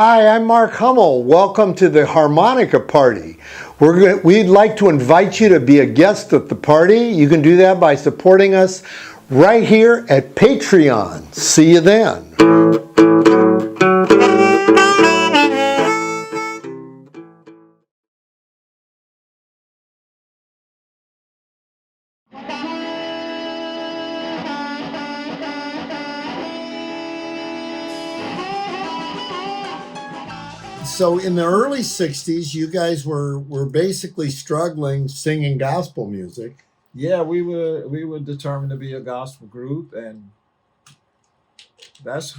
Hi, I'm Mark Hummel. Welcome to the Harmonica party. We'd like to invite you to be a guest at the party. You can do that by supporting us right here at Patreon. See you then. So in the early 60s, you guys were basically struggling singing gospel music. Yeah, we were determined to be a gospel group, and that's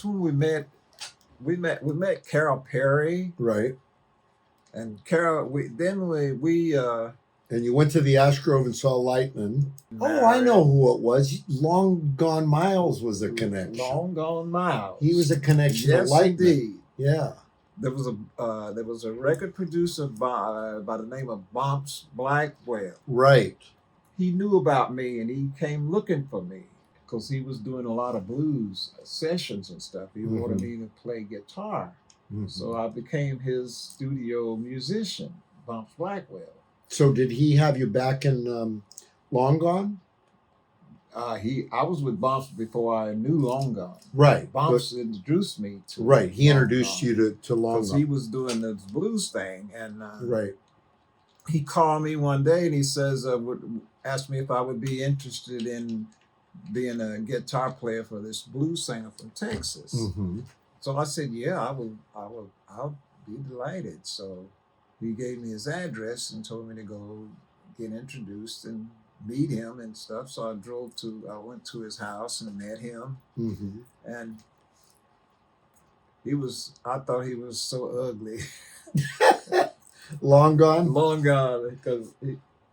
when we met. We met Carol Perry, Right. and Carol. And you went to the Ashgrove and saw Lightning. Oh, I know who it was. Long Gone Miles was a connection. Long Gone Miles. He was a connection to Yes, Lightning. indeed. Yeah. There was a record producer by the name of Bumps Blackwell. Right. He knew about me, and he came looking for me because he was doing a lot of blues sessions and stuff. He wanted me to play guitar. So I became his studio musician, Bumps Blackwell. So did he have you back in Long Gone? I was with Bumps before I knew Long Gone. Right. Bumps introduced me to. Right. He introduced you to Long Gone. Because he was doing this blues thing, and right. He called me one day and he says, asked me if I would be interested in being a guitar player for this blues singer from Texas. So I said, yeah, I'll be delighted. So he gave me his address and told me to go get introduced and meet him and stuff. So I went to his house and met him. And I thought he was so ugly. Long Gone? Long Gone. Because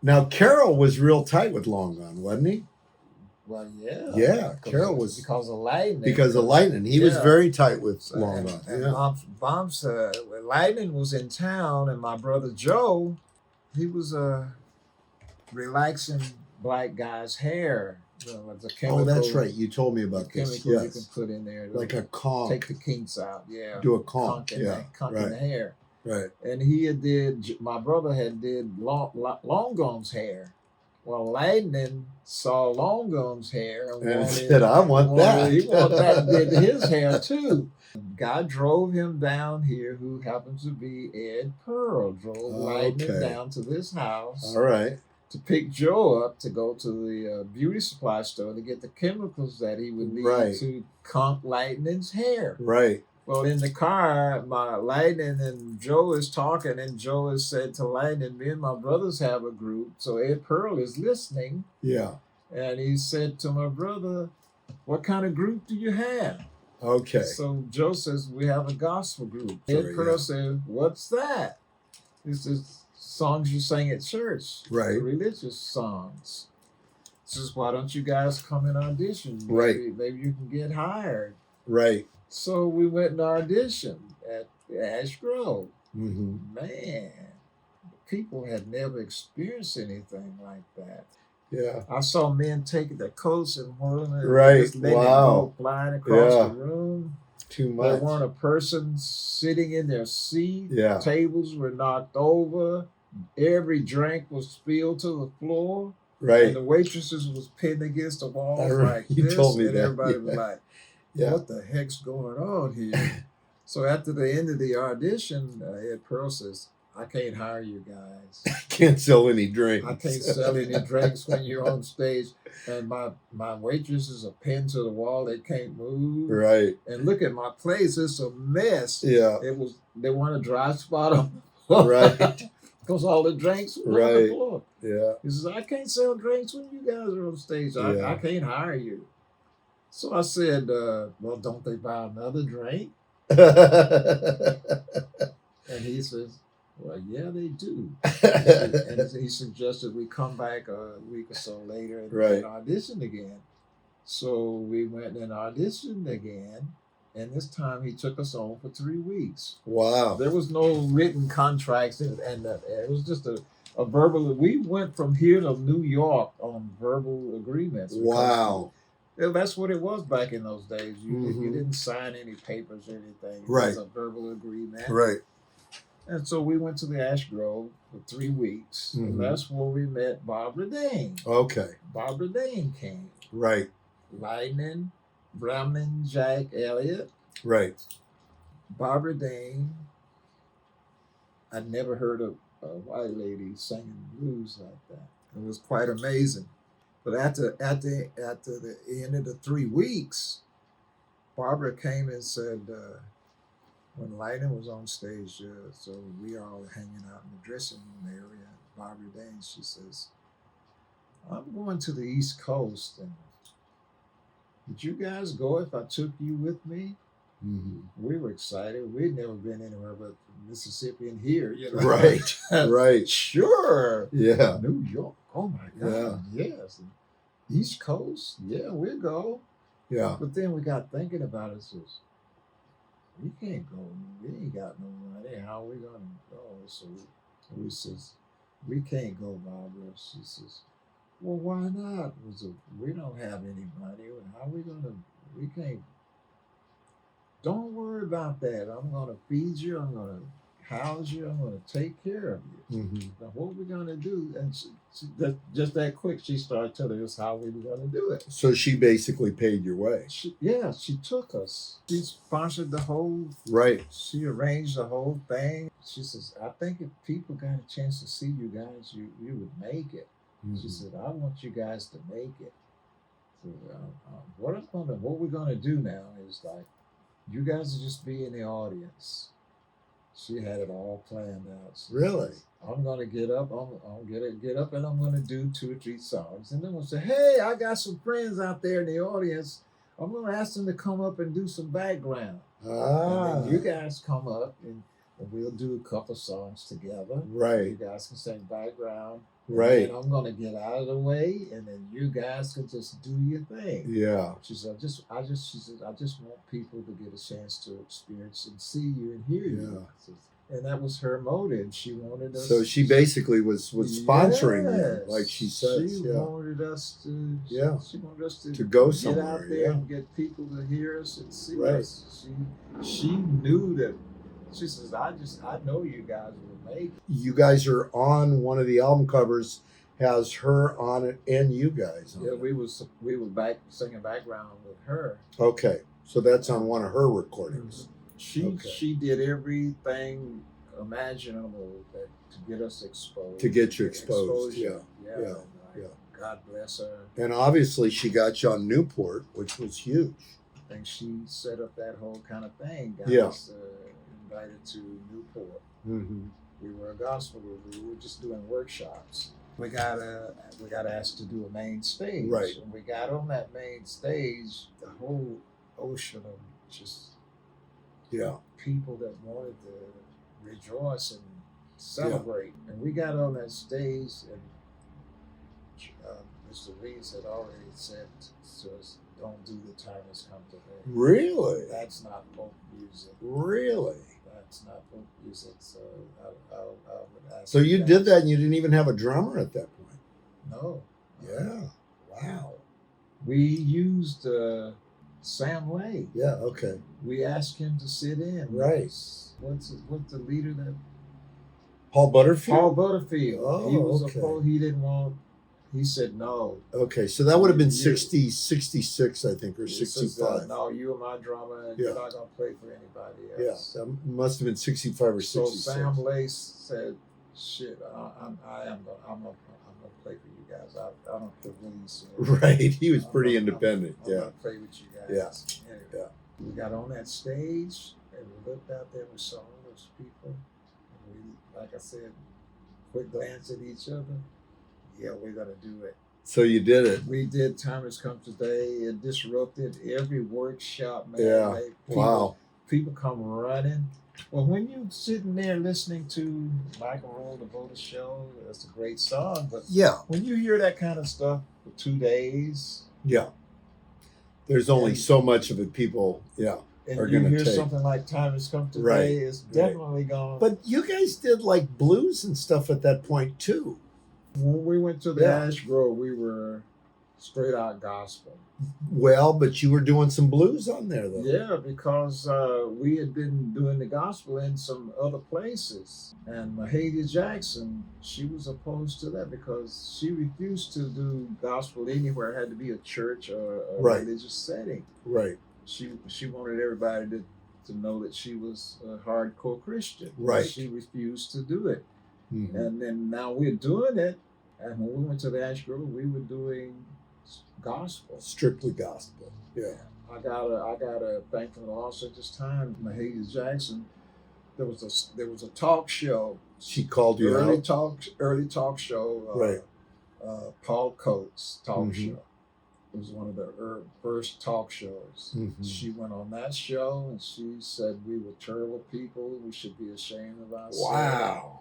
now, Carol was real tight with Long Gone, wasn't he? Well, yeah. Yeah, Carol was. Because of Lightning. Because of Lightning. He was very tight with Long Gone. And Bumps, Lightning was in town, and my brother Joe, he was relaxing black guy's hair. It's a chemical, oh, that's right. You told me about this. Chemical you can put in there. Like a conch. Take the kinks out, yeah. Do a conch, in the hair. Right. And my brother did Long Gone's hair. Well, Lightning saw Long Gone's hair and said, I want that. He wanted that and did his hair too. Guy drove him down here, who happens to be Ed Pearl, drove Lightning down to this house. All right. To pick Joe up to go to the beauty supply store to get the chemicals that he would need to conch Lightning's hair. Right. Well, in the car, my Lightning and Joe is talking, and Joe has said to Lightning, me and my brothers have a group. So Ed Pearl is listening. Yeah. And he said to my brother, what kind of group do you have? Okay. So Joe says, we have a gospel group. Ed Pearl said, what's that? He says, songs you sing at church. Right. Religious songs. He says, why don't you guys come and audition? Maybe you can get hired. Right. So we went and auditioned at Ash Grove. Man, people had never experienced anything like that. Yeah. I saw men taking their coats and whirling it. Right. Wow. Flying across the room. Too much. There weren't a person sitting in their seat. Yeah. Tables were knocked over. Every drink was spilled to the floor. Right. And the waitresses was pinned against the walls like you this. Told me and that. Everybody was like, what the heck's going on here? So after the end of the audition, Ed Pearl says, I can't hire you guys. I can't sell any drinks. I can't sell any drinks when you're on stage. And my waitresses are pinned to the wall. They can't move. Right. And look at my place. It's a mess. Yeah. They want a dry spot on the floor. Right. Because all the drinks were on the floor. Yeah. He says, I can't sell drinks when you guys are on stage. I can't hire you. So I said, well, don't they buy another drink? And he says, well, yeah, they do. And he suggested we come back a week or so later and audition again. So we went and auditioned again. And this time he took us on for 3 weeks. Wow. There was no written contracts. And it was just a verbal. We went from here to New York on verbal agreements. Wow. Yeah, that's what it was back in those days. You Mhm. didn't sign any papers or anything. It Right. was a verbal agreement. Right. And so we went to the Ash Grove for 3 weeks, Mhm. and that's where we met Barbara Dane. Okay. Barbara Dane came. Right. Lightning, Brahmin, Jack Elliott, Right. Barbara Dane. I'd never heard of a white lady singing blues like that. It was quite amazing. But after the end of the 3 weeks, Barbara came and said, when Lightning was on stage, so we all were hanging out in the dressing room area. Barbara Dane, she says, I'm going to the East Coast, and would you guys go if I took you with me? Mhm. We were excited. We'd never been anywhere but Mississippi and here, you know. Right. Right. Sure. Yeah. New York. Oh my God. Yes. East Coast. Yeah, we'll go. Yeah. But then we got thinking about it. Says, we can't go. We ain't got no money. How are we gonna go? So we says, we can't go, Barbara. She says, well, why not? We don't have any money. How are we gonna? We can't. Don't worry about that. I'm going to feed you. I'm going to house you. I'm going to take care of you. Mhm. Now, what we're going to do, and just that quick, she started telling us how we were going to do it. So she basically paid your way. She took us. She sponsored the whole. Right. She arranged the whole thing. She says, I think if people got a chance to see you guys, you would make it. Mhm. She said, I want you guys to make it. So, what we're going to do now is like, you guys will just be in the audience. She had it all planned out. Really? I'm gonna get up. I'm gonna get up, and I'm gonna do 2 or 3 songs, and then we'll say, "Hey, I got some friends out there in the audience. I'm gonna ask them to come up and do some background. Ah. And then you guys come up, and we'll do a couple songs together. Right. You guys can sing background. Right. And I'm gonna get out of the way, and then you guys can just do your thing." Yeah. She said, she said, I just want people to get a chance to experience and see you and hear you. Yeah. And that was her motive. She wanted us. So she basically was sponsoring you, like she says. She wanted us to. Yeah. She wanted us to go get somewhere. out there and get people to hear us and see Right. us. She knew that. She says, I know you guys will make it. You guys are on one of the album covers, has her on it and you guys on Yeah, it. we were back singing background with her. Okay, so that's on one of her recordings. She did everything imaginable to get us exposed. To get you exposed, yeah. God bless her. And obviously she got you on Newport, which was huge. I think she set up that whole kind of thing. Got us invited to Newport. Mm-hmm. We were a gospel group. We were just doing workshops. We got asked to do a main stage. Right. And we got on that main stage, the whole ocean of just people that wanted to rejoice and celebrate. And we got on that stage, and Mr. Reeves had already said to us, don't do the time has come today. Really? That's not folk music. Really? That's not folk music. So I would ask. So you did that and you didn't even have a drummer at that point? No. Yeah. Wow. We used Sam Lay. Yeah, okay. We asked him to sit in. Right. What's the leader that? Paul Butterfield? Paul Butterfield. Oh, he was okay. he didn't want. He said no. Okay, so that would have been 66, I think, or 65. Says, no, you are my drummer, and you're not going to play for anybody else. Yeah, that must have been 65 or 66. So Sam Lace said, "Shit, I'm gonna play for you guys. I don't feel release." Right, he was pretty independent. I'm gonna play with you guys. Yeah. Anyway, Yeah. We got on that stage, and we looked out there. We saw all those people, and we, like I said, quick glance at each other. Yeah, we're gonna do it. So you did it. We did Time Has Come Today. It disrupted every workshop, man. Yeah. Wow. People come running. Well, when you're sitting there listening to Rock and Roll, the Voter Show, that's a great song. But yeah, when you hear that kind of stuff for 2 days, there's only so much of it people, and are you going to hear take. something like Time Has Come Today, Right. it's definitely gone. But you guys did like blues and stuff at that point too. When we went to the Ash Grove, we were straight out gospel. Well, but you were doing some blues on there, though. Yeah, because we had been doing the gospel in some other places. And Mahalia Jackson, she was opposed to that because she refused to do gospel anywhere. It had to be a church or a Right. religious setting. Right. She wanted everybody to know that she was a hardcore Christian. Right. She refused to do it. Mhm. And then now we're doing it. And when we went to the Ash Grove, we were doing gospel. Strictly gospel. Yeah. I gotta thank them also at this time. Mahalia Jackson, there was a talk show. She called you early out. early talk show. Right. Paul Coates talk Mhm. show. It was one of the first talk shows. Mhm. She went on that show and she said we were terrible people. We should be ashamed of ourselves. Wow.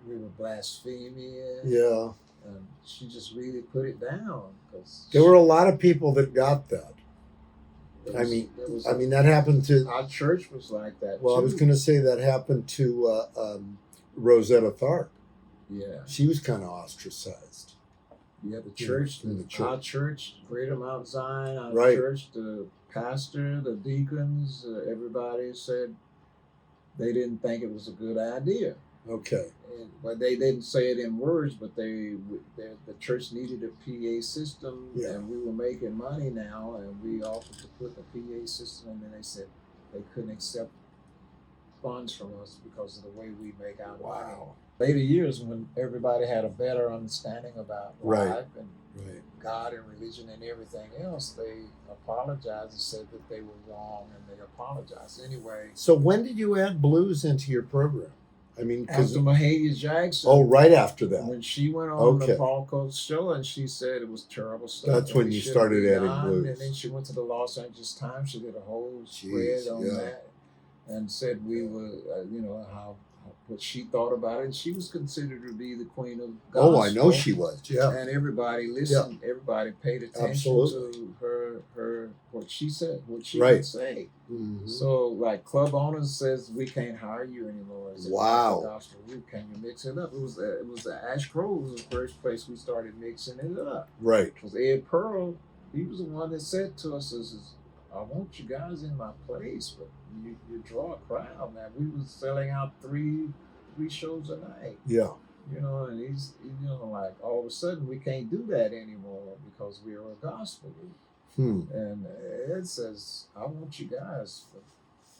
We were blaspheming. Yeah. And she just really put it down because There were a lot of people that got that. I mean, that happened to. our church was like that. Well, too. I was going to say that happened to Rosetta Tharpe. Yeah. She was kind of ostracized. Yeah, the church, in the church. Our church, Greater Mount Zion, our Right. church, the pastor, the deacons, everybody said they didn't think it was a good idea. Okay. But they didn't say it in words, but the church needed a PA system, Yeah. and we were making money now, and we offered to put the PA system, and then they said they couldn't accept funds from us because of the way we make our money. Wow. Later years, when everybody had a better understanding about Right. life and Right. God and religion and everything else, they apologized and said that they were wrong, and they apologized anyway. So when did you add blues into your program? I mean, because After Mahalia Jackson, right after that. when she went on Okay. the Paul Coates show and she said it was terrible stuff. That's and when we you shouldn't started be adding on, blues. And then she went to the Los Angeles Times. She did a whole Jeez, spread on yeah. that and said we were, how what she thought about it. And she was considered to be the queen of gospel. Oh, I know she was. Yeah. And everybody listened. Everybody paid attention Absolutely. to her what she said, what she Right. would say. Mhm. So, like, club owners says we can't hire you anymore. As a Wow. gospel group. Can you mix it up? It was the Ash Grove was the first place we started mixing it up. Right. Because Ed Pearl, he was the one that said to us, "I want you guys in my place, but you draw a crowd, man." We was selling out three shows a night. Yeah. And he's like, all of a sudden we can't do that anymore because we are a gospel group. And Ed says, "I want you guys, but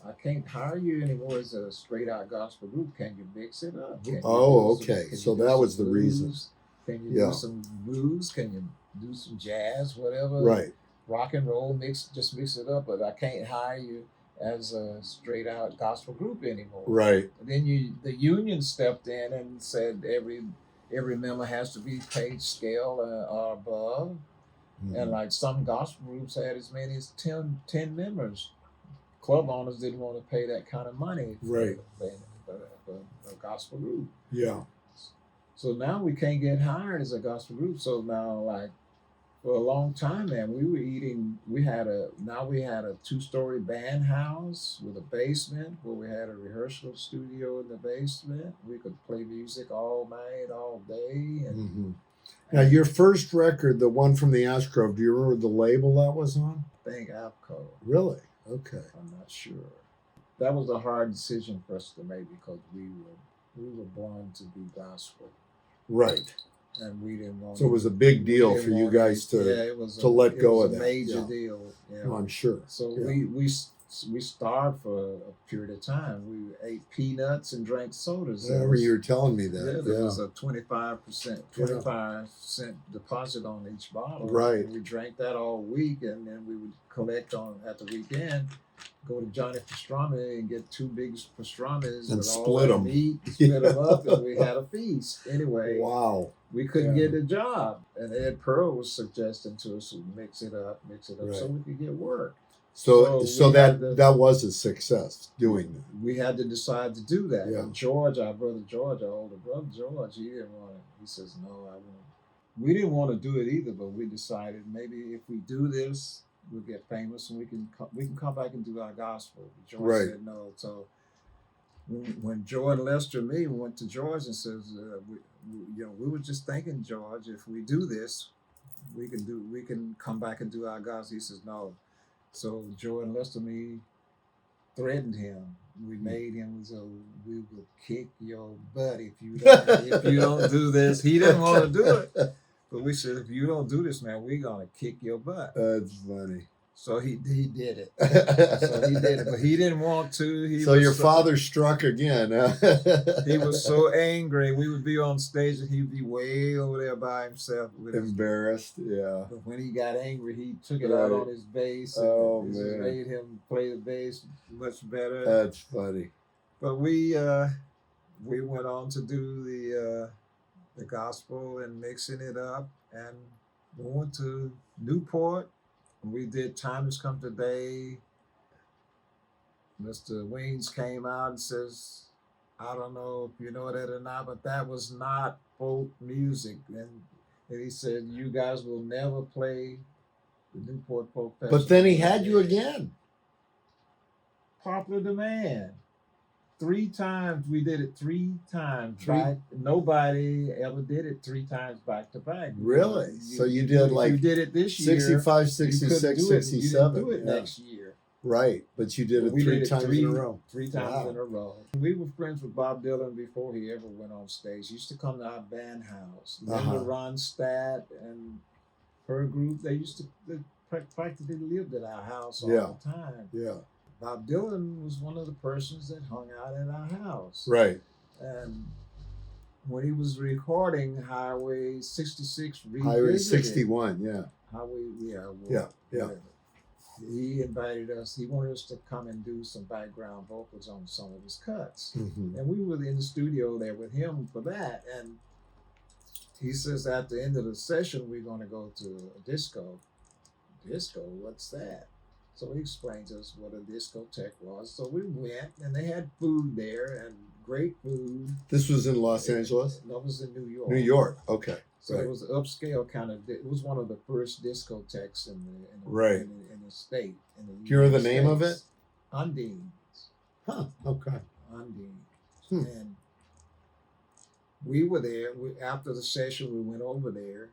I can't hire you anymore as a straight out gospel group. Can you mix it up? Can you Oh, do some- okay. can you So do that some was the reason. blues? Can you Yeah. do some blues? Can you do some jazz? Whatever. Right. Rock and roll, just mix it up. But I can't hire you as a straight out gospel group anymore." Right. Then the union stepped in and said every member has to be paid scale or above. And like some gospel groups had as many as 10 members. Club owners didn't want to pay that kind of money for a gospel group. Yeah. So now we can't get hired as a gospel group. So now, like, for a long time, man, we had a 2-story band house with a basement where we had a rehearsal studio in the basement. We could play music all night, all day. And Now, your first record, the one from the Ash Grove, do you remember the label that was on? I think APCO. Really? Okay. I'm not sure. That was a hard decision for us to make because we were born to be gospel, Right. and we didn't want. So it was a big deal for you guys to let go of that. Major Yeah. deal. Oh, I'm sure. So Yeah. we starved for a period of time. We ate peanuts and drank sodas. I remember you were telling me that. There was a 25% deposit on each bottle. Right. And we drank that all week, and then we would collect at the weekend. Go to Johnny Pastrami and get 2 big pastramis And with split all that 'em. meat, split them up, and we had a feast. Anyway, Wow. we couldn't Yeah. get a job, and Ed Pearl was suggesting to us to mix it up, so Right. we could get work. So we that had that was a success doing that. We had to decide to do that. Yeah. And George, our brother George, our older brother George, he didn't want it. He says, "No, I won't." We didn't want to do it either, but we decided maybe if we do this, we'll get famous and we can come back and do our gospel. George Right. said no. So when George Lester and me went to George and says, we were just thinking, George, if we do this, we can come back and do our gospel. He says no. So Joe and Lester and me threatened him. We made him so we will kick your butt if you don't do this. He didn't want to do it, but we said if you don't do this, man, we're gonna kick your butt. That's funny. So he did it. So he did it, but he didn't want to. So your father struck again. Huh? He was so angry. We would be on stage and he'd be way over there by himself. Embarrassed, yeah. But when he got angry, he took it out on his bass. Oh, and man. made him play the bass much better. That's funny. But we went on to do the gospel and mixing it up, and we went to Newport. We did Time Has Come Today. Mr. Weens came out and says, I don't know if you know that or not, but that was not folk music. And he said, you guys will never play the Newport Folk Festival. But then he had you again. Popular demand. 3 times. We did it 3 times. Three? Nobody ever did it 3 times back to back. Really? So you did like you did it this year. 65, 66, 67. You didn't do it next year. Right. But you did it We 3 did it times in a row. 3 times in a row. We were friends with Bob Dylan before he ever went on stage. He used to come to our band house. Linda Ronstadt and her group, they practically lived at our house all the time. Yeah. Bob Dylan was one of the persons that hung out at our house. Right. And when he was recording Highway 66 Highway 61, yeah. Whatever. He invited us. He wanted us to come and do some background vocals on some of his cuts. Mm-hmm. And we were in the studio there with him for that. And he says at the end of the session, we're going to go to a disco. Disco? What's that? So he explained to us what a discotheque was. So we went, and they had food there, and great food. This was in Los Angeles? That was in New York. New York, okay. So it was upscale kind of. It was one of the first discotheques in the state. Do you remember the name of it? Undines. Huh. Okay. Undines. And we were there. After the session, we went over there,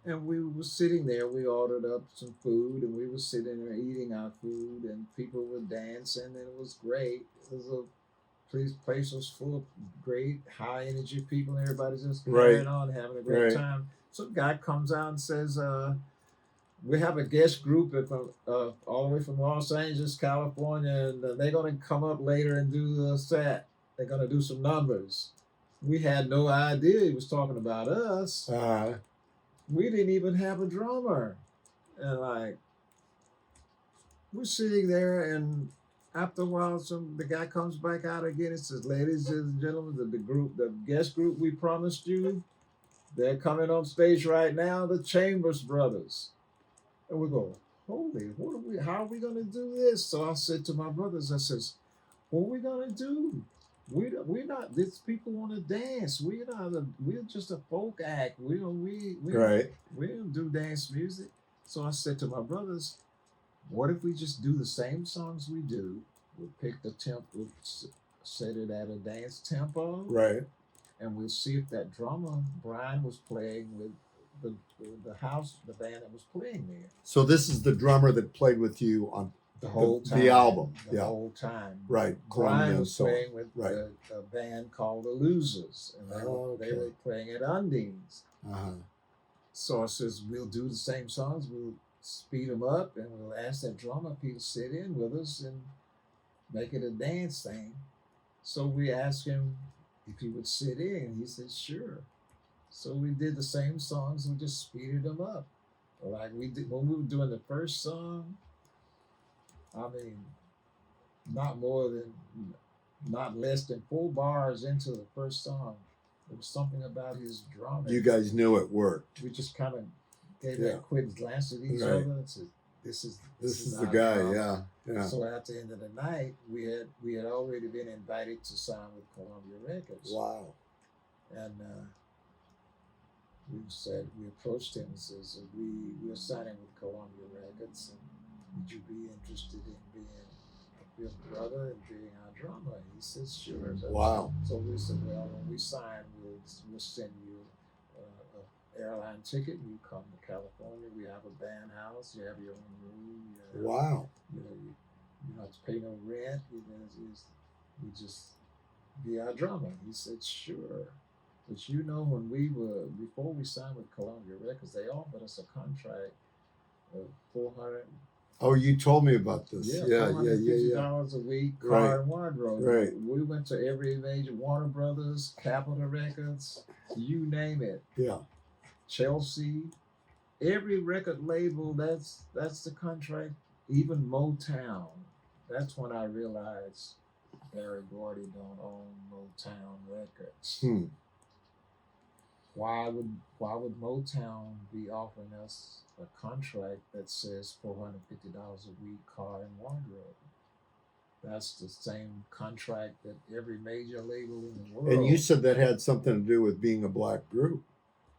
and we were sitting there. We ordered up some food, and we were sitting there eating our food, and people were dancing, and it was great. It was a place was full of great high energy people, and everybody's just carrying on, having a great time. So the guy comes out and says, we have a guest group all the way from Los Angeles, California, and they're going to come up later and do the set. They're going to do some numbers. We had no idea he was talking about us. We didn't even have a drummer. And we're sitting there, and after a while, the guy comes back out again and says, ladies and gentlemen, the guest group we promised you, they're coming on stage right now, the Chambers brothers. And we go, holy, how are we going to do this? So I said to my brothers, I says, what are we going to do? We're not, these people want to dance. We're just a folk act. We don't do dance music. So I said to my brothers, what if we just do the same songs we do? We'll pick the tempo, we'll set it at a dance tempo. Right. And we'll see if that drummer, Brian, was playing with the band that was playing there. So this is the drummer that played with you on the whole time. The album. The whole time. Right. Brian was playing with a band called The Losers. And they were playing at Undines. So I says, we'll do the same songs. We'll speed them up, and we'll ask that drummer if he'll sit in with us and make it a dance thing. So we asked him if he would sit in. He said, sure. So we did the same songs and just speeded them up. Like we did when we were doing the first song. I mean, not less than 4 bars into the first song, there was something about his drumming. You guys knew it worked. We just kind of gave that quick glance at each other and said, "This is the guy." Yeah. So at the end of the night, we had already been invited to sign with Columbia Records. Wow. And we approached him and says, we're signing with Columbia Records, and would you be interested in being a fifth brother and being our drummer? He says, sure. Wow. So we said, well, when we sign, we'll send you airline ticket. You come to California. We have a band house. You have your own room. Wow. You know, you don't have to pay no rent. You just be our drummer. He said, sure. But you know, before we signed with Columbia Records, they offered us a contract of 400. Oh, you told me about this. Yeah. $450 a week, car Right. and wardrobe. Right. We went to every major Warner Brothers, Capitol Records, you name it. Yeah. Chelsea, every record label. That's the contract. Even Motown. That's when I realized Barry Gordy don't own Motown Records. Why would Motown be offering us a contract that says $450 a week, car and wardrobe? That's the same contract that every major label in the world. And you said that had something to do with being a black group.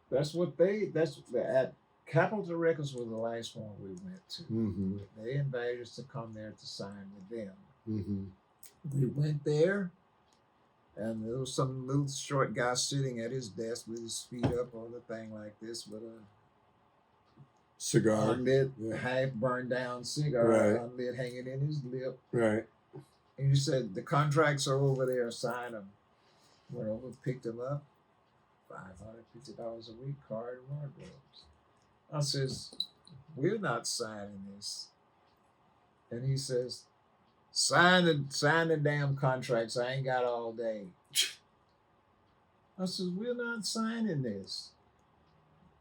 That's at Capitol Records was the last one we went to. Mm-hmm. They invited us to come there to sign with them. Mm-hmm. We went there, and there was some little short guy sitting at his desk with his feet up on the thing like this with a cigar, unlit, half burned down cigar, right, unlit, hanging in his lip. Right. And you said, the contracts are over there, sign them. Went over, picked them up, $550 a week, car and wardrobes. I says, we're not signing this. And he says, sign the damn contracts. I ain't got all day. I says, we're not signing this.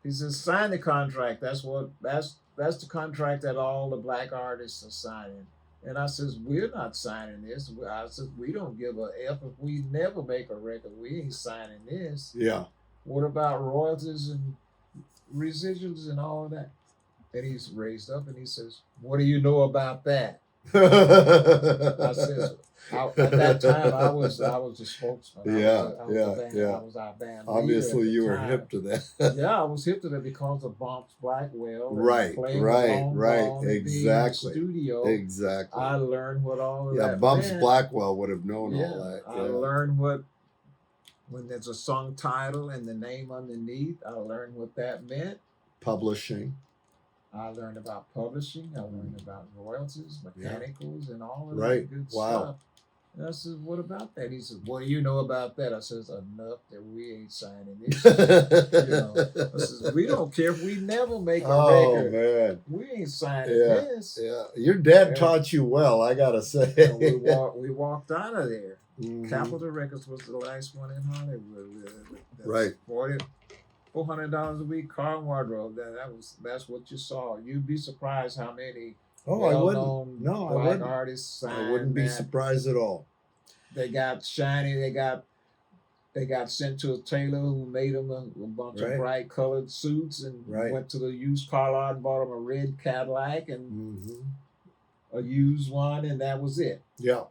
He says, sign the contract. That's the contract that all the black artists are signing. And I says, we're not signing this. I says, we don't give a F if we never make a record. We ain't signing this. Yeah. What about royalties and residuals and all of that? And he's raised up and he says, what do you know about that? I says, at that time I was the spokesman. I was our band. Obviously, you were hip to that. Yeah, I was hip to that because of Bumps Blackwell. Right. Exactly. Studio. Exactly. I learned what all of that. Yeah, Bumps meant. Blackwell would have known all that. I learned when there's a song title and the name underneath. I learned what that meant. Publishing. I learned about publishing. I learned about royalties, mechanicals, and all of that good stuff. And I said, what about that? He said, what do you know about that? I says, enough that we ain't signing this. I says, we don't care if we never make a record. Man. We ain't signing this. Yeah, your dad taught you well, I gotta say. We walked out of there. Mm-hmm. Capitol Records was the last one in Hollywood. Right. $400 a week, car and wardrobe. That's what you saw. You'd be surprised how many black artists signed. I wouldn't be surprised at all. They got shiny. They got sent to a tailor who made them a bunch of bright colored suits and went to the used car lot and bought them a red Cadillac and a used one, and that was it. Yeah.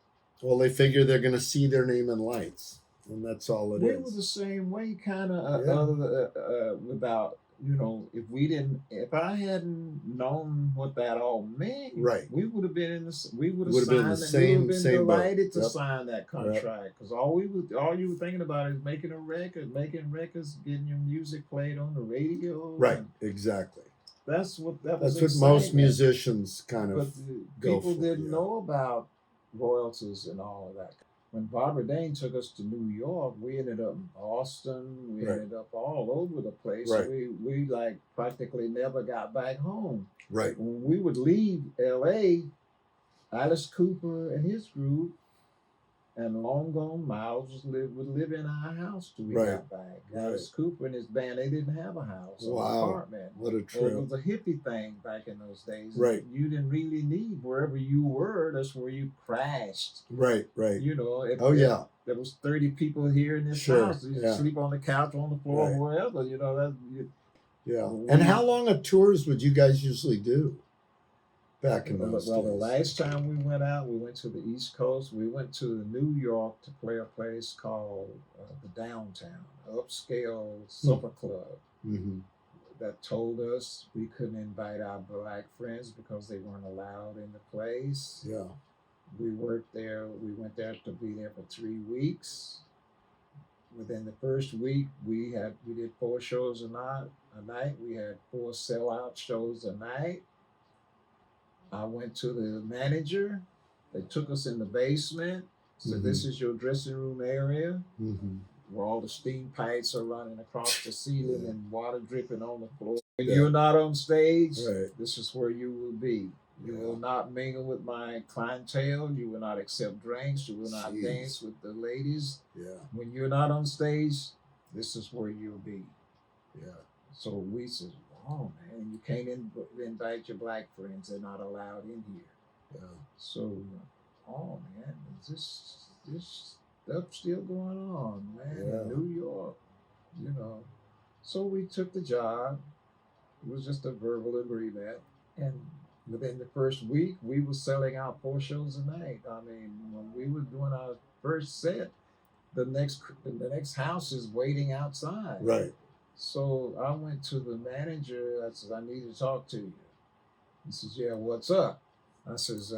Well, they figure they're going to see their name in lights. And that's all it is. We were the same way, kind of, without, if I hadn't known what that all meant, we would have been delighted to sign that contract. Because all you were thinking about is making records, getting your music played on the radio. Right, exactly. That's what most musicians kind of go for. People didn't know about royalties and all of that. When Barbara Dane took us to New York, we ended up in Boston. We ended up all over the place. We like practically never got back home. Right. When we would leave L.A., Alice Cooper and his group and Long Gone Miles would live in our house till we got back. Alice Cooper and his band, they didn't have a house or an apartment. What a trip. It was a hippie thing back in those days. Right. You didn't really need wherever you were, that's where you crashed. Right. There was 30 people here in this house. You sleep on the couch, on the floor, wherever, And how long of tours would you guys usually do? Back in those days. The last time we went out, we went to the East Coast. We went to New York to play a place called the Downtown, upscale supper club. That told us we couldn't invite our black friends because they weren't allowed in the place. Yeah. We worked there. We went there to be there for 3 weeks. Within the first week, we did 4 shows a night. a night. We had 4 sellout shows a night. I went to the manager. They took us in the basement. So this is your dressing room area, where all the steam pipes are running across the ceiling and water dripping on the floor. When you're not on stage, this is where you will be. You will not mingle with my clientele. You will not accept drinks. You will not dance with the ladies. When you're not on stage, this is where you'll be. So we said, oh man, you can't invite your black friends. They're not allowed in here. So, oh man, is this stuff still going on, man, in New York, you know. So we took the job. It was just a verbal agreement. And within the first week, we were selling out 4 shows a night. I mean, when we were doing our first set, the next house is waiting outside. Right. So I went to the manager. I said, I need to talk to you. He says, yeah, what's up? I says,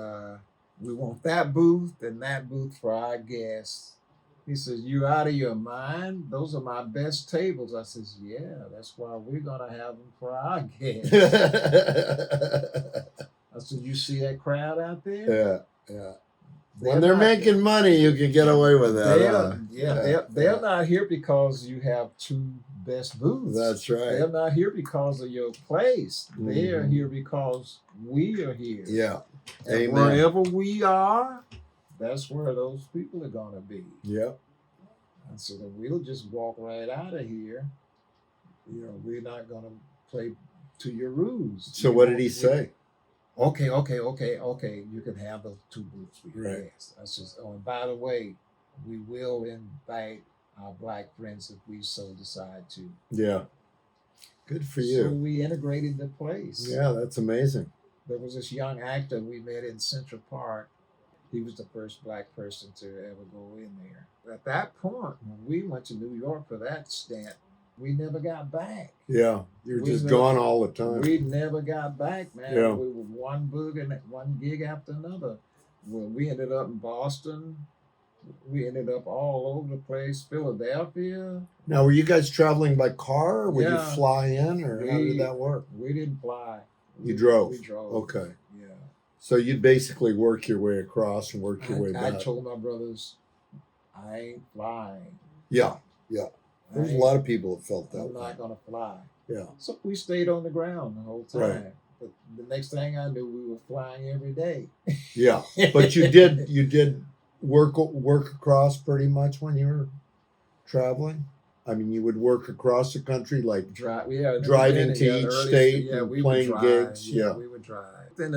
we want that booth and that booth for our guests. He says, you out of your mind? Those are my best tables. I says, yeah, that's why we're going to have them for our guests. I said, you see that crowd out there? Yeah. When they're making money, you can get away with that. They're not here because you have 2 best booths. That's right. They're not here because of your place. They're here because we are here. Yeah. And wherever we are, that's where those people are going to be. Yep. And so then we'll just walk right out of here. You know, we're not going to play to your rules. So what did he say? Okay. You can have those 2 booths for your guests. I says, oh, and by the way, we will invite our black friends if we so decide to. Yeah. Good for you. So we integrated the place. Yeah, that's amazing. There was this young actor we met in Central Park. He was the first black person to ever go in there. At that point, when we went to New York for that stint, we never got back. Yeah, you're just gone all the time. We never got back, man. Yeah. We were one gig after another. When we ended up in Boston, we ended up all over the place. Philadelphia. Now, were you guys traveling by car, or would you fly in, or how did that work? We didn't fly. You drove? We drove. Okay. Yeah. So you'd basically work your way across and work your way back. I told my brothers, I ain't flying. Yeah. There's a lot of people that felt that. I'm not going to fly. Yeah. So we stayed on the ground the whole time. Right. But the next thing I knew, we were flying every day. Yeah. But you did work across pretty much when you were traveling? I mean, you would work across the country, like driving to each state and playing gigs. Yeah, we would drive. Then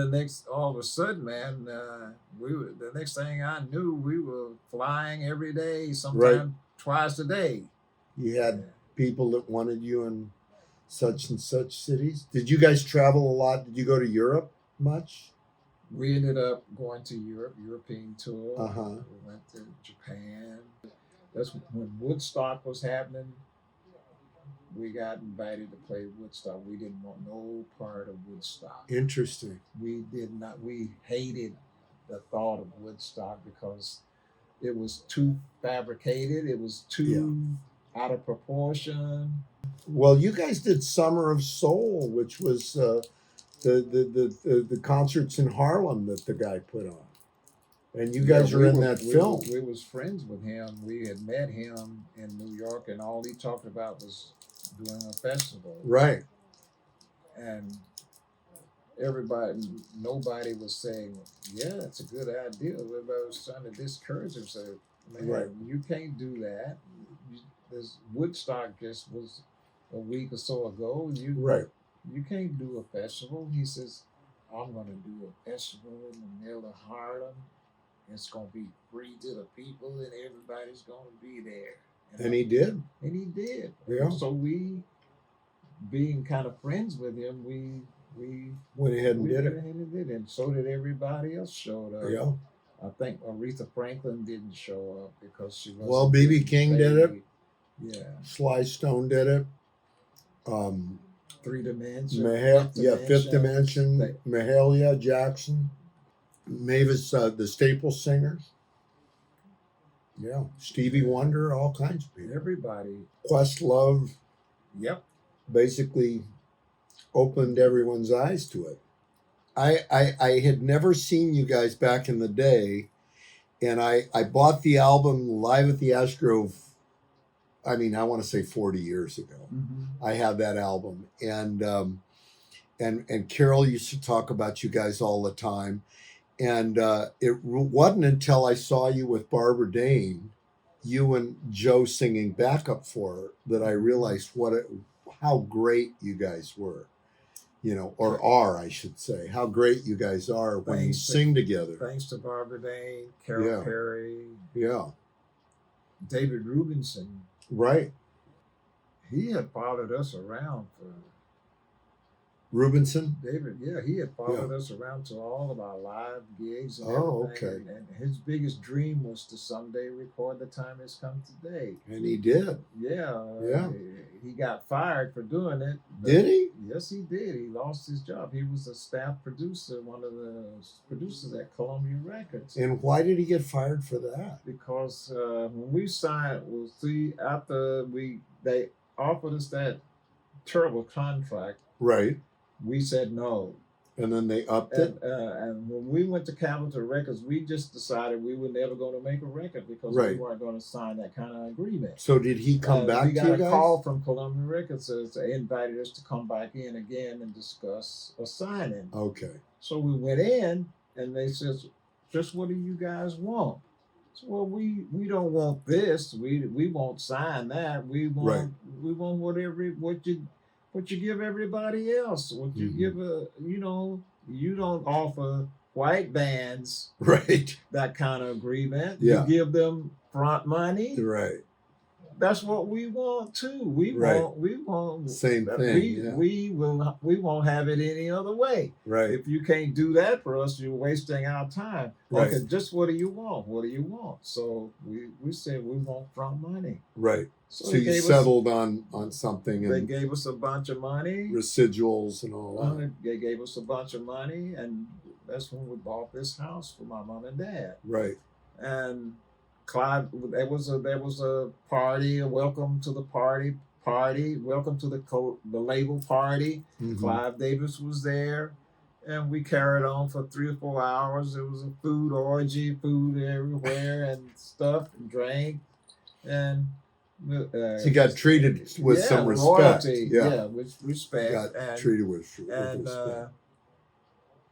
all of a sudden, man, the next thing I knew, we were flying every day, sometimes twice a day. You had people that wanted you in such and such cities. Did you guys travel a lot? Did you go to Europe much? We ended up going to European tour. We went to Japan. That's when Woodstock was happening. We got invited to play Woodstock. We didn't want no part of Woodstock. Interesting. We did not. We hated the thought of Woodstock because it was too fabricated. It was too out of proportion. Well, you guys did Summer of Soul, which was the concerts in Harlem that the guy put on. And you guys were in that film. We was friends with him. We had met him in New York, and all he talked about was doing a festival. Right. And nobody was saying, yeah, it's a good idea. Everybody was trying to discourage him. So, man, you can't do that. This Woodstock just was a week or so ago. You can't do a festival. He says, I'm going to do a festival in the middle of Harlem. It's going to be free to the people, and everybody's going to be there. And he did. And he did. Yeah. So we, being kind of friends with him, we went ahead and did it. And so did everybody else showed up. Yeah. I think Aretha Franklin didn't show up because she was. Well, B.B. King did it. Yeah. Sly Stone did it. 3 Dimension. Fifth Dimension. Mahalia Jackson. Mavis, the Staple Singers. Yeah. Stevie Wonder, all kinds of people. Everybody. Questlove. Yep. basically opened everyone's eyes to it. I had never seen you guys back in the day, and I bought the album Live at the Ash Grove. I mean, I want to say 40 years ago. I had that album, and Carol used to talk about you guys all the time. And it wasn't until I saw you with Barbara Dane, you and Joe singing backup for her, that I realized how great you guys were, or are, I should say, how great you guys are when you sing together. Thanks to Barbara Dane, Carol Yeah. Perry, Yeah, David Rubinson. right. He had followed us around for Rubinson? David. Yeah, he had followed us around to all of our live gigs and Oh, everything. okay. And his biggest dream was to someday record The Time Has Come Today. And he did. Yeah. Yeah. He got fired for doing it. Did he? Yes, he did. He lost his job. He was a staff producer, one of the producers at Columbia Records. And why did he get fired for that? Because when we signed, after they offered us that terrible contract, Right. we said no. And then they upped it? And when we went to Capitol Records, we just decided we were never going to make a record because we weren't going to sign that kind of agreement. So did he come back to you guys? We got a call from Columbia Records that they invited us to come back in again and discuss a signing. Okay. So we went in, and they said, just what do you guys want? So, well, we don't want this. We won't sign that. We want what you give everybody else. What you give you don't offer white bands that kind of agreement. Yeah. You give them front money. Right. That's what we want too. We want same thing. We won't have it any other way. Right. If you can't do that for us, you're wasting our time. Right. Okay, just what do you want? What do you want? So we said we want front money. Right. So you settled on something. They gave us a bunch of money. Residuals and all that. They gave us a bunch of money, and that's when we bought this house for my mom and dad. Right. And Clive, there was a party, a welcome to the party, welcome to the label party. Clive Davis was there, and we carried on for 3 or 4 hours. It was a food orgy, food everywhere and stuff, and drank, and so you got treated with some respect. Royalty, with respect. Got treated with respect.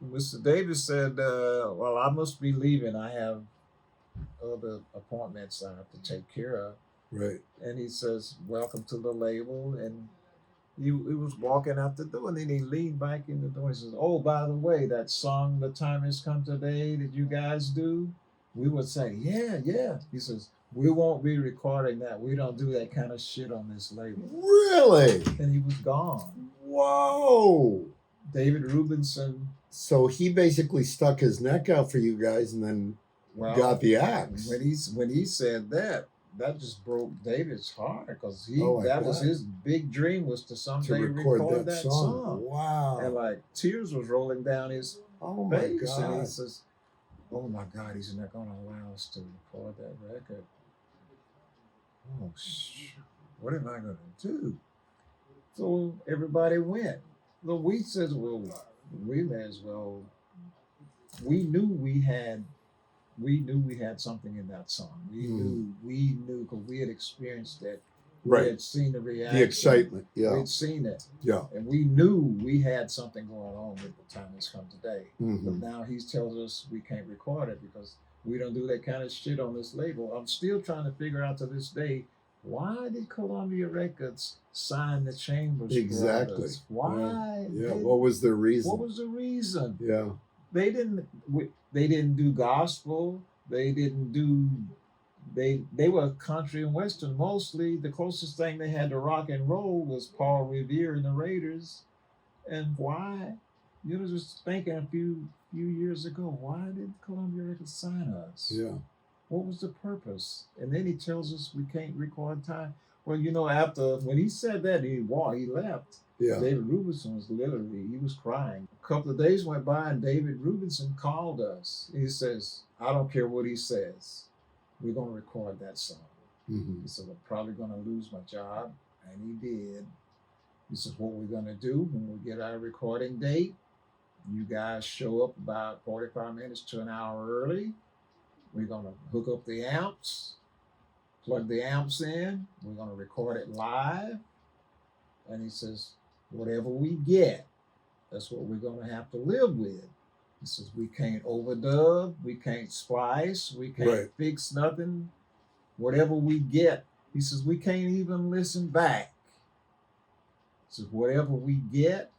Mr. Davis said, "Well, I must be leaving. I have other appointments I have to take care of." Right. And he says, "Welcome to the label." And he was walking out the door, and then he leaned back in the door. He says, "Oh, by the way, that song, The Time Has Come Today, that you guys do," we would say, yeah. He says, "We won't be recording that. We don't do that kind of shit on this label." Really? And he was gone. Whoa. David Rubinson. So he basically stuck his neck out for you guys and then got the axe. When he said that just broke David's heart, because that was his big dream, was to someday record that song. Wow. And like tears was rolling down his face. God. And he says, "Oh my God, he's not going to allow us to record that record. Oh, what am I going to do?" So everybody went. So we said, well, we may as well. We knew we had something in that song. We knew because we had experienced it. Right. We had seen the reaction. The excitement. Yeah. We had seen it. Yeah. And we knew we had something going on with The Time Has Come Today. Mm-hmm. But now he's telling us we can't record it because we don't do that kind of shit on this label. I'm still trying to figure out to this day, why did Columbia Records sign the Chambers brothers? Why? Yeah. What was the reason? What was the reason? Yeah. They didn't do gospel. They didn't do. They were country and western mostly. The closest thing they had to rock and roll was Paul Revere and the Raiders. And why? Just thinking a few years ago, why did Columbia Records sign us? Yeah. What was the purpose? And then he tells us we can't record time. Well, after when he said that, he left. Yeah. David Rubinson he was crying. A couple of days went by, and David Rubinson called us. He says, "I don't care what he says. We're going to record that song." Mm-hmm. He said, "I'm probably going to lose my job." And he did. This is what we're gonna do when we get our recording date. You guys show up about 45 minutes to an hour early. We're gonna hook up the amps, plug the amps in. We're gonna record it live. And he says, whatever we get, that's what we're gonna have to live with. He says, we can't overdub, we can't splice, we can't fix nothing. Whatever we get, he says, we can't even listen back. He says, whatever we get,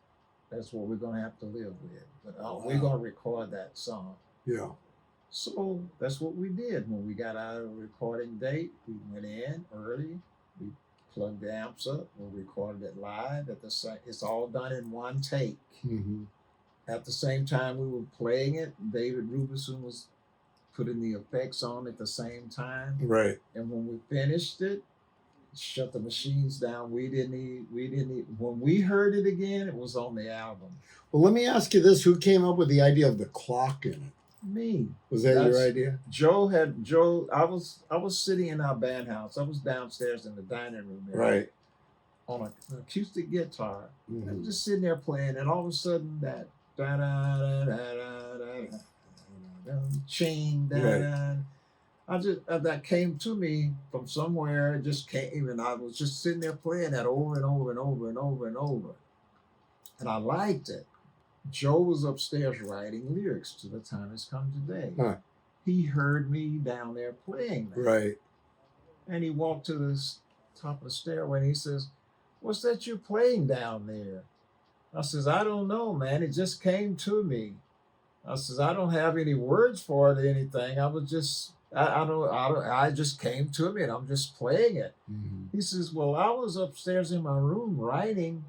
that's what we're gonna have to live with. But we're gonna record that song. Yeah. So that's what we did. When we got our recording date, we went in early, we plugged the amps up, we recorded it live at the same. It's all done in one take. Mm-hmm. At the same time we were playing it, David Rubinson was putting the effects on at the same time. Right. And when we finished it, shut the machines down. We didn't when we heard it again, it was on the album. Well, let me ask you this: who came up with the idea of the clock in it? Me. Was that your idea? Joe. I was sitting in our band house. I was downstairs in the dining room area, Right. on an acoustic guitar. Mm-hmm. I was just sitting there playing, and all of a sudden that da da da da da da ching da da. That came to me from somewhere. It just came, and I was just sitting there playing that over and over and over and over and over, and I liked it. Joe was upstairs writing lyrics to The Time Has Come Today. Huh. He heard me down there playing that. Right. And he walked to the top of the stairway and he says, "What's that you're playing down there?" I says, "I don't know, man. It just came to me." I says, "I don't have any words for it or anything. I was just, I just came to me and I'm just playing it." Mm-hmm. He says, "Well, I was upstairs in my room writing,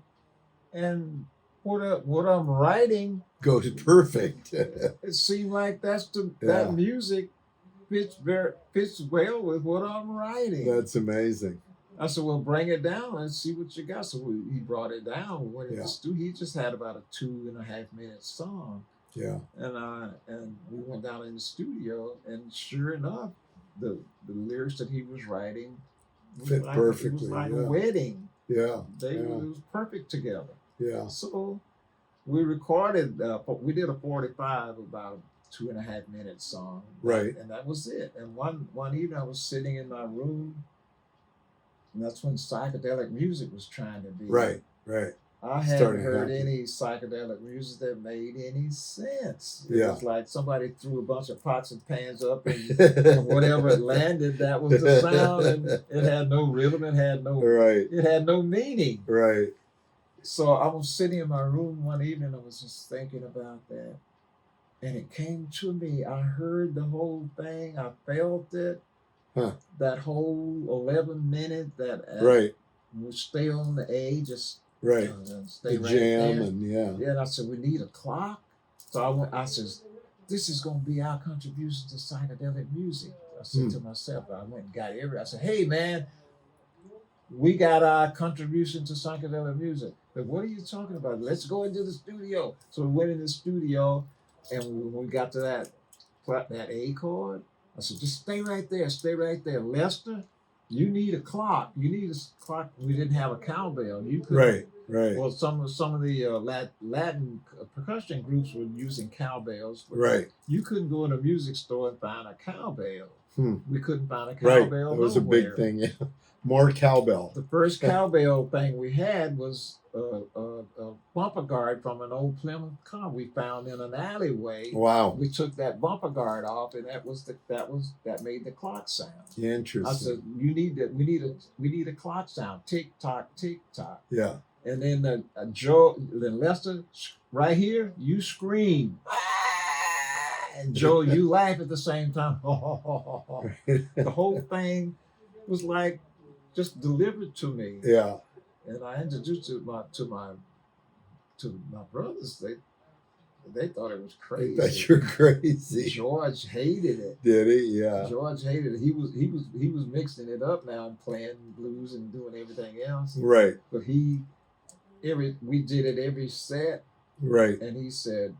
and what I'm writing goes perfect." it seemed like that music fits well with what I'm writing." That's amazing. I said, "Well, bring it down and see what you got." So he brought it down. We went in the studio. He just had about a 2.5 minute song. Yeah. And we went down in the studio, and sure enough, the lyrics that he was writing fit perfectly. It was like a wedding. Yeah. It was perfect together. Yeah. So we recorded. We did a 45, about 2.5 minute song. Right. And that was it. And one evening I was sitting in my room, and that's when psychedelic music was trying to be. Right. Right. I hadn't heard any psychedelic music that made any sense. It was like somebody threw a bunch of pots and pans up, and whatever it landed, that was the sound, and it had no rhythm, it had no meaning. Right. So I was sitting in my room one evening, I was just thinking about that. And it came to me. I heard the whole thing, I felt it. Huh. That whole 11 minutes that would stay on the A, just stay the right jam there. And Yeah, and I said, we need a clock. So I says, this is going to be our contribution to psychedelic music. I said to myself, I went and got I said, hey, man, we got our contribution to psychedelic music. But what are you talking about? Let's go into the studio. So we went in the studio, and when we got to that A chord, I said, just stay right there. Lester, you need a clock. You need a clock. We didn't have a cowbell. You could. Right. Well, some of the Latin percussion groups were using cowbells. Right. You couldn't go in a music store and find a cowbell. We couldn't find a Right. cowbell. It was nowhere. a big thing. Yeah. More cowbell. The first cowbell thing we had was a bumper guard from an old Plymouth car we found in an alleyway. Wow. We took that bumper guard off, and that made the clock sound. Interesting. I said, we need a clock sound. Tick tock, tick tock. Yeah. And then then Lester, right here, you scream. And Joe, you laugh at the same time. The whole thing was like just delivered to me. Yeah. And I introduced it to my brothers. They thought it was crazy. They thought you're crazy. George hated it. Did he? Yeah. George hated it. He was mixing it up now and playing blues and doing everything else. Right. But we did it every set. Right. And he said,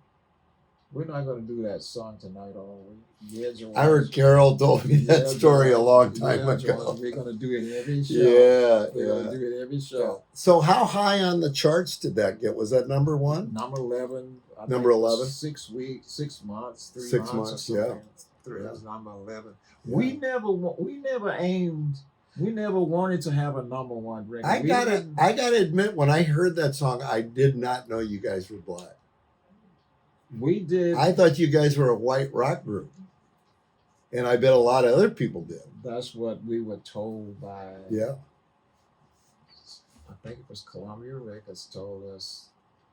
We're not going to do that song tonight, are we? Yeah, George. I heard Carol told me that Yeah, story a George. long time Yeah, ago. George. We're going to do it every show. Yeah, We're going yeah. to do it every show. So how high on the charts did that get? Was that number one? Number 11. I Number think it was 11? 6 weeks, 6 months, 3 6 months. months, yeah. It was number 11. Yeah. We never aimed. We never wanted to have a number one record. I gotta admit, when I heard that song, I did not know you guys were black. We did. I thought you guys were a white rock group, and I bet a lot of other people did. That's what we were told by. Yeah. I think it was Columbia Records told us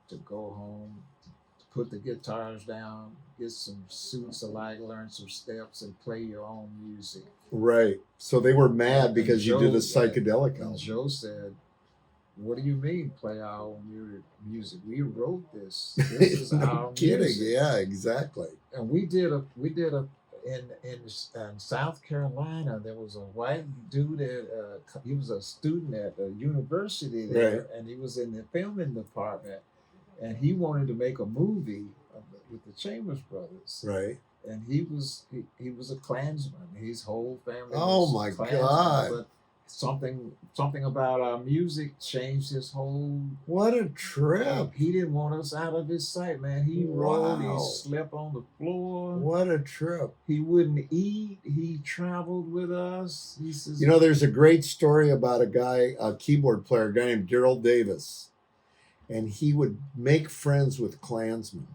to go home, to put the guitars down, get some suits alike, learn some steps, and play your own music. Right. So they were mad because you did a And psychedelic And album. Joe said, "What do you mean play our own music? We wrote this. This is No our kidding. music." Yeah, exactly. And we did a in South Carolina. There was a white dude he was a student at a university there, Right. and he was in the filming department, and he wanted to make a movie with the Chambers brothers. Right. And he was a Klansman. His whole family. Oh, was my Klansmen, God. But something about our music changed his whole. What a trip. He didn't want us out of his sight, man. He rode. Wow. He slept on the floor. What a trip. He wouldn't eat. He traveled with us. He says, You know, there's a great story about a keyboard player, a guy named Daryl Davis, and he would make friends with Klansmen,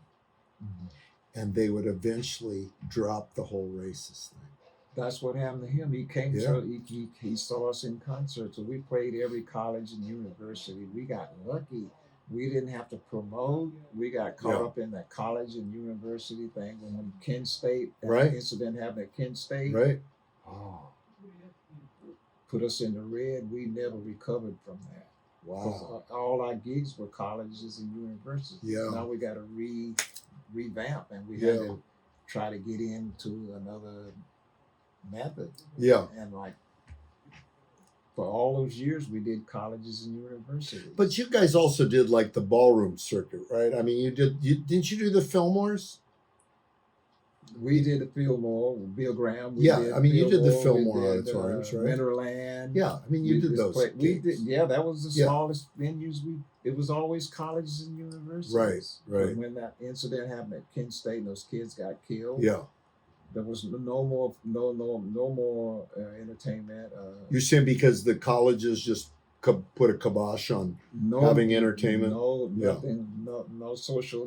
and they would eventually drop the whole racist thing. that's what happened to him. He came Yeah. to he saw us in concerts. So we played every college and university. We got lucky. We didn't have to promote. We got caught Yeah. up in that college and university thing. When Kent State, that Right. incident happened at Kent State, Right? oh, put us in the red. We never recovered from that. 'Cause Wow. all our gigs were colleges and universities. Yeah. Now we got to revamp, and we Yeah. had to try to get into another method. Yeah. And like for all those years, we did colleges and universities. But you guys also did like the ballroom circuit, right? I mean, didn't you do the Fillmores? we did the Fillmore, Bill Graham. Yeah, I mean, you did the Fillmore we did, auditoriums, right? Winterland. Yeah, I mean, you did just those. We gigs. did, yeah, that was the Yeah. smallest venues. It was always colleges and universities. Right, right. But when that incident happened at Kent State, and those kids got killed. Yeah. There was no more entertainment. You're saying because the colleges just put a kibosh on No having entertainment? No, Yeah. nothing. No social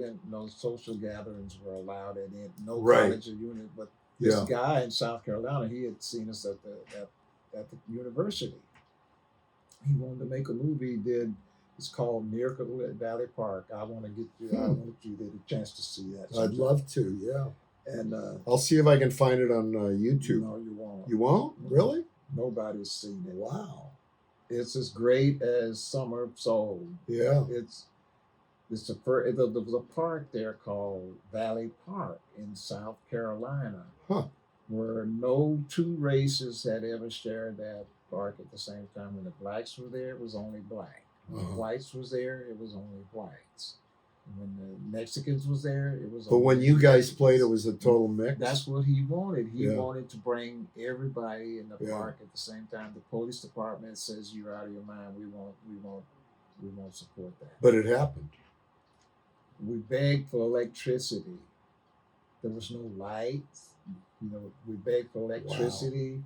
gatherings were allowed at it. No Right. college or unit. But this Yeah. guy in South Carolina, he had seen us at the university. He wanted to make a movie. It's called Miracle at Valley Park. I want to get you. I want you to get a chance to see that. I'd love to, yeah. And I'll see if I can find it on YouTube. no, you won't. You won't? Really? Nobody's seen it. Wow. It's as great as Summer of Soul. Yeah. It's there was a park there called Valley Park in South Carolina, Huh. where no two races had ever shared that park at the same time. When the blacks were there, it was only black. When the Uh-huh. whites was there, it was only whites. And when the Mexicans was there, it was. But only when you guys Mexicans. played, it was a total mix. That's what he wanted. He Yeah. wanted to bring everybody in the Yeah. park at the same time. The police department says you're out of your mind. We won't support that. But it happened. We begged for electricity. There was no lights. We begged for electricity.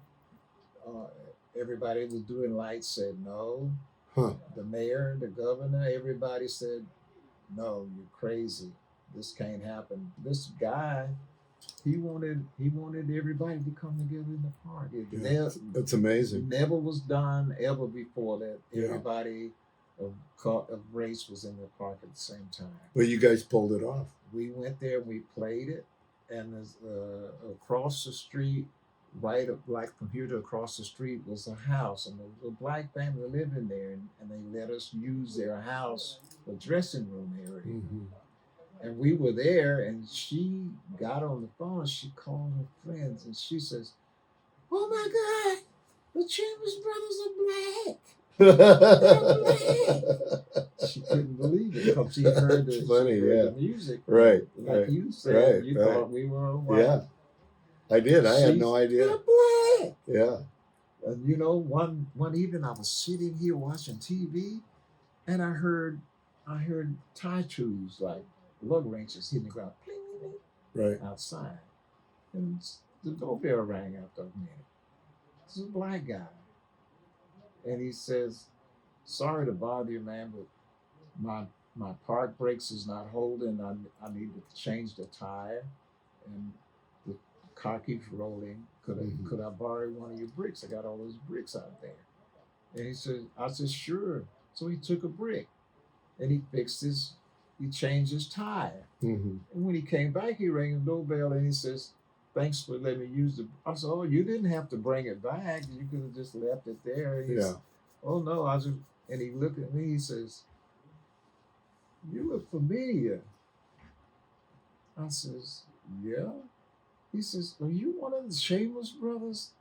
Everybody was doing lights, said no. Huh. The mayor, the governor, everybody said, no, you're crazy. This can't happen. This guy, he wanted everybody to come together in the park. Yeah, that's amazing. Never was done ever before that. Yeah. Everybody of race was in the park at the same time. But you guys pulled it off. We went there, we played it, and across the street, right from here to across the street was a house, and there was a black family living there, and they let us use their house for dressing room area. Mm-hmm. And we were there, and she got on the phone, and she called her friends, and she says, "Oh my God, the Chambers brothers are black." She couldn't believe it because she heard That's funny, she heard yeah. the music. Right, Like right, you said, right, you right. thought we were white. Yeah, I did. I had She's no idea. black. Yeah. And you know, one evening I was sitting here watching TV, and I heard tie tubes like lug wrenches hitting the ground, pling, pling, pling, Right. outside, and the doorbell rang after a minute. This is a black guy, and he says, "Sorry to bother you, man, but my park brakes is not holding. I need to change the tire, and the car keeps rolling. Could I borrow one of your bricks? I got all those bricks out there." And he said, I said, "Sure." So he took a brick and he he changed his tire. Mm-hmm. And when he came back, he rang the doorbell and he says, "Thanks for letting me use the." I said, "Oh, you didn't have to bring it back. You could have just left it there." And he said, "Oh no, I just," and he looked at me, he says, "You look familiar." I says, "Yeah." He says, "Are you one of the Chambers brothers?"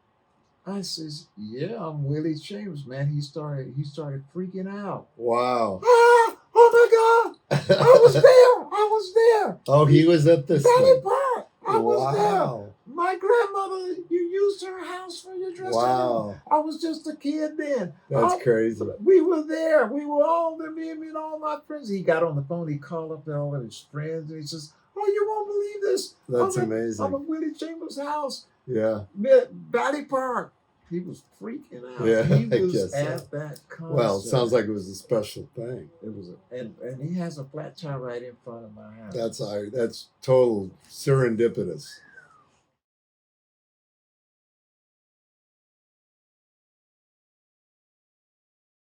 I says, "Yeah, I'm Willie Chambers, man." He started freaking out. Wow. Ah, oh my God. I was there. I was there. Oh, he was at this Valley thing. Park. I was there. Wow. My grandmother, you used her house for your dressing room. Wow. I was just a kid then. That's crazy. We were there. We were all there, me and all my friends. He got on the phone. He called up all of his friends and he says, "Oh, you won't believe this. That's I'm amazing. at Willie Chambers' house, Yeah. Valley Park." He was freaking out. Yeah, He I was guess so. at that concert. Well, it sounds like it was a special thing. It was, and he has a flat tire right in front of my house. That's total serendipitous.